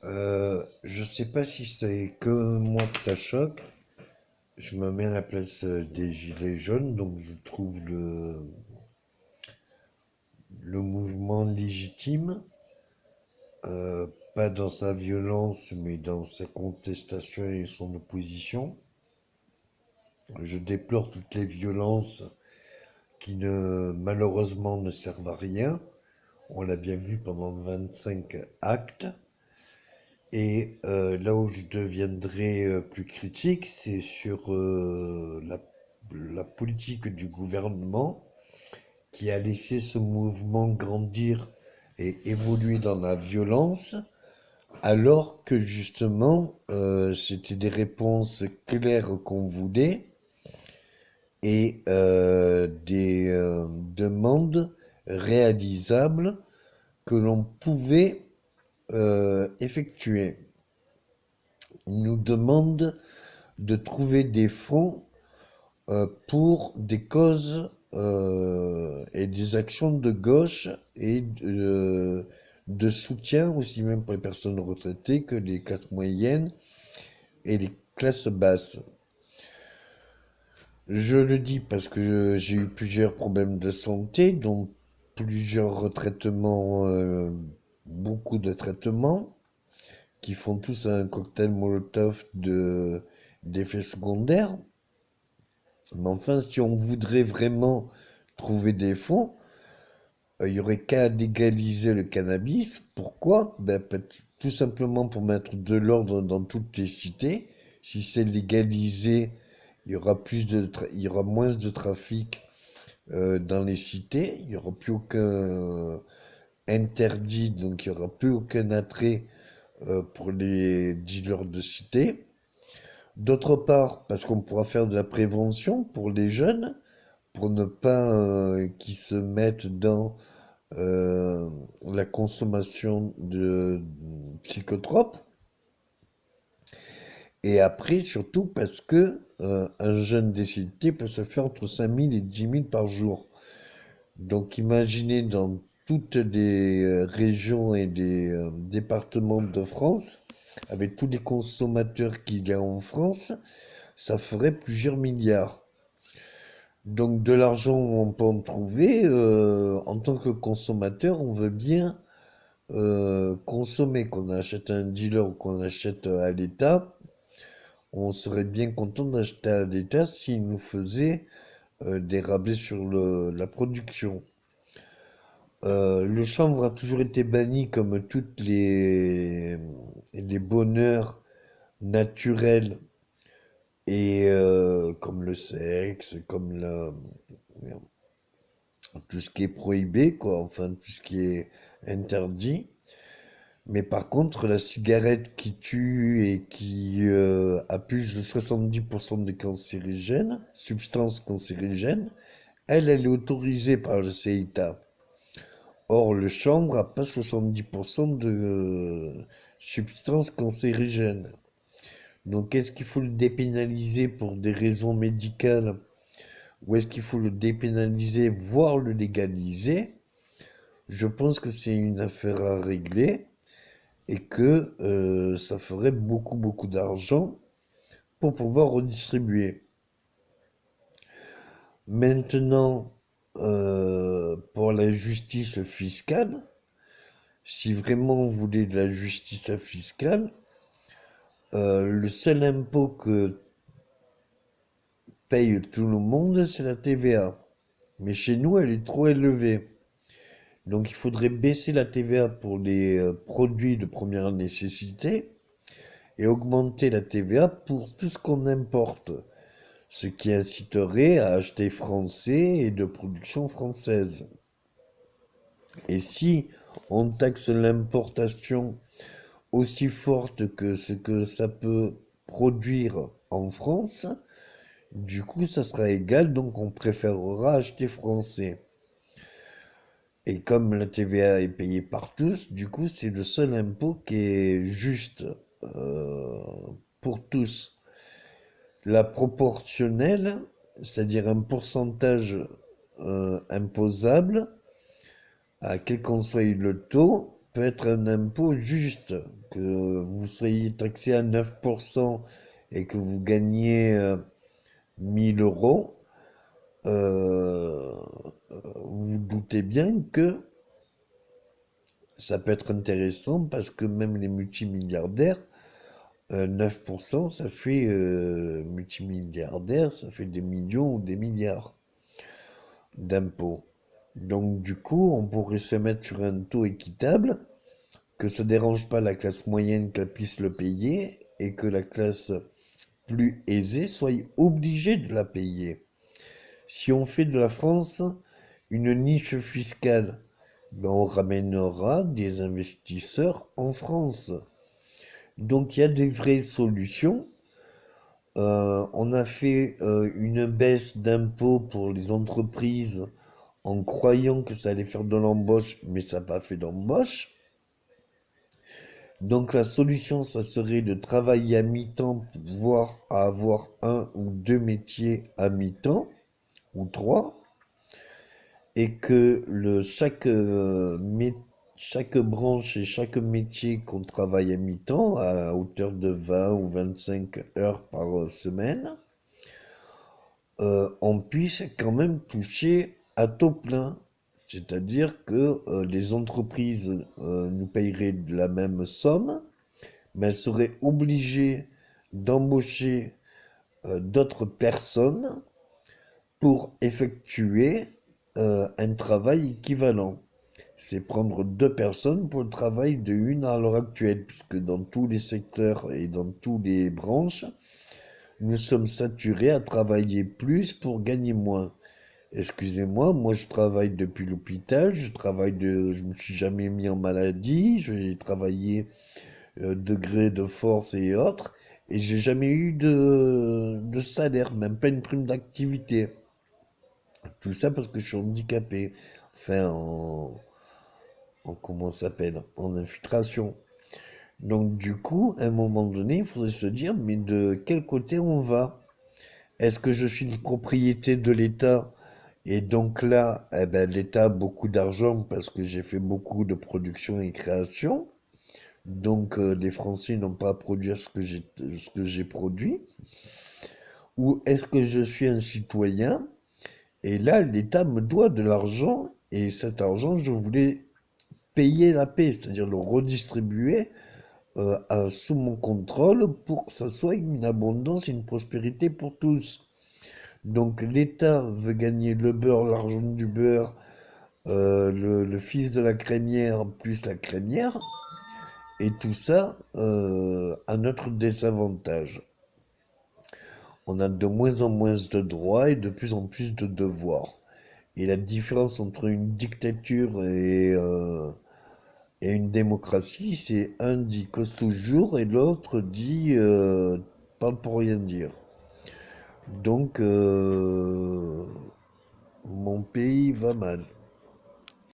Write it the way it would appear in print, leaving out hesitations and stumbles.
Je sais pas si c'est que moi que ça choque. Je me mets à la place des gilets jaunes, donc je trouve le mouvement légitime, euh, pas dans sa violence, mais dans sa contestation et son opposition. Je déplore toutes les violences qui malheureusement ne servent à rien. On l'a bien vu pendant 25 actes. Et là où je deviendrai plus critique, c'est sur la politique du gouvernement qui a laissé ce mouvement grandir et évoluer dans la violence, alors que justement c'était des réponses claires qu'on voulait et des demandes réalisables que l'on pouvait effectuer. Il nous demande de trouver des fonds pour des causes et des actions de gauche et de soutien aussi même pour les personnes retraitées que les classes moyennes et les classes basses. Je le dis parce que j'ai eu plusieurs problèmes de santé, dont plusieurs retraitements, beaucoup de traitements, qui font tous un cocktail Molotov d'effets secondaires. Mais enfin, si on voudrait vraiment trouver des fonds, il y aurait qu'à légaliser le cannabis. Pourquoi? Tout simplement pour mettre de l'ordre dans toutes les cités. Si c'est légalisé, il y aura moins de trafic dans les cités. Il y aura plus aucun interdit, donc il y aura plus aucun attrait pour les dealers de cité. D'autre part, parce qu'on pourra faire de la prévention pour les jeunes, pour ne pas qu'ils se mettent dans la consommation de psychotropes. Et après, surtout parce que un jeune décédé peut se faire entre 5 000 et 10 000 par jour. Donc imaginez dans toutes les régions et les départements de France, avec tous les consommateurs qu'il y a en France, ça ferait plusieurs milliards. Donc de l'argent, on peut en trouver. En tant que consommateur, on veut bien consommer, qu'on achète à un dealer ou qu'on achète à l'État. On serait bien content d'acheter à l'État s'il nous faisait des rabais sur la production. Le chanvre a toujours été banni comme toutes les bonheurs naturels et comme le sexe, comme tout ce qui est prohibé, quoi, enfin tout ce qui est interdit. Mais par contre, la cigarette qui tue et qui a plus de 70% de cancérigènes, substances cancérigènes, elle est autorisée par le CETA. Or, le chanvre n'a pas 70% de substances cancérigènes. Donc, est-ce qu'il faut le dépénaliser pour des raisons médicales ou est-ce qu'il faut le dépénaliser, voire le légaliser? Je pense que c'est une affaire à régler et que ça ferait beaucoup, beaucoup d'argent pour pouvoir redistribuer. Maintenant, pour la justice fiscale, si vraiment on voulait de la justice fiscale, le seul impôt que paye tout le monde, c'est la TVA. Mais chez nous, elle est trop élevée. Donc il faudrait baisser la TVA pour les produits de première nécessité et augmenter la TVA pour tout ce qu'on importe, ce qui inciterait à acheter français et de production française. Et si on taxe l'importation aussi forte que ce que ça peut produire en France, du coup ça sera égal, donc on préférera acheter français. Et comme la TVA est payée par tous, du coup c'est le seul impôt qui est juste euh, pour tous. La proportionnelle, c'est-à-dire un pourcentage imposable, à quel qu'en soit le taux, peut être un impôt juste, que vous soyez taxé à 9% et que vous gagnez 1000 euros, euh, vous vous doutez bien que ça peut être intéressant parce que même les multimilliardaires, 9%, ça fait multimilliardaires, ça fait des millions ou des milliards d'impôts. Donc du coup, on pourrait se mettre sur un taux équitable, que ça dérange pas la classe moyenne qu'elle puisse le payer et que la classe plus aisée soit obligée de la payer. Si on fait de la France une niche fiscale, ben on ramènera des investisseurs en France. Donc il y a des vraies solutions. On a fait une baisse d'impôts pour les entreprises en croyant que ça allait faire de l'embauche, mais ça n'a pas fait d'embauche. Donc la solution, ça serait de travailler à mi-temps, voire à avoir un ou deux métiers à mi-temps, ou trois, et que chaque branche et chaque métier qu'on travaille à mi-temps, à hauteur de 20 ou 25 heures par semaine, on puisse quand même toucher à taux plein. C'est-à-dire que les entreprises nous paieraient de la même somme, mais elles seraient obligées d'embaucher d'autres personnes pour effectuer un travail équivalent. C'est prendre deux personnes pour le travail de une à l'heure actuelle, puisque dans tous les secteurs et dans toutes les branches, nous sommes saturés à travailler plus pour gagner moins. Excusez-moi, moi je travaille depuis l'hôpital, je me suis jamais mis en maladie, j'ai travaillé degré de force et autres, et j'ai jamais eu de salaire, même pas une prime d'activité. Tout ça parce que je suis handicapé, enfin en comment ça s'appelle, en infiltration. Donc du coup, à un moment donné, il faudrait se dire, mais de quel côté on va? Est-ce que je suis une propriété de l'État? Et donc là, eh ben, l'État a beaucoup d'argent parce que j'ai fait beaucoup de production et création. Donc les Français n'ont pas à produire ce que j'ai produit. Ou est-ce que je suis un citoyen? Et là, l'État me doit de l'argent et cet argent, je voulais payer la paix, c'est-à-dire le redistribuer sous mon contrôle pour que ça soit une abondance et une prospérité pour tous. Donc l'État veut gagner le beurre, l'argent du beurre, le fils de la crémière plus la crémière, et tout ça à notre désavantage. On a de moins en moins de droits et de plus en plus de devoirs. Et la différence entre une dictature et une démocratie, c'est un dit cause toujours et l'autre dit parle pour rien dire. Donc mon pays va mal.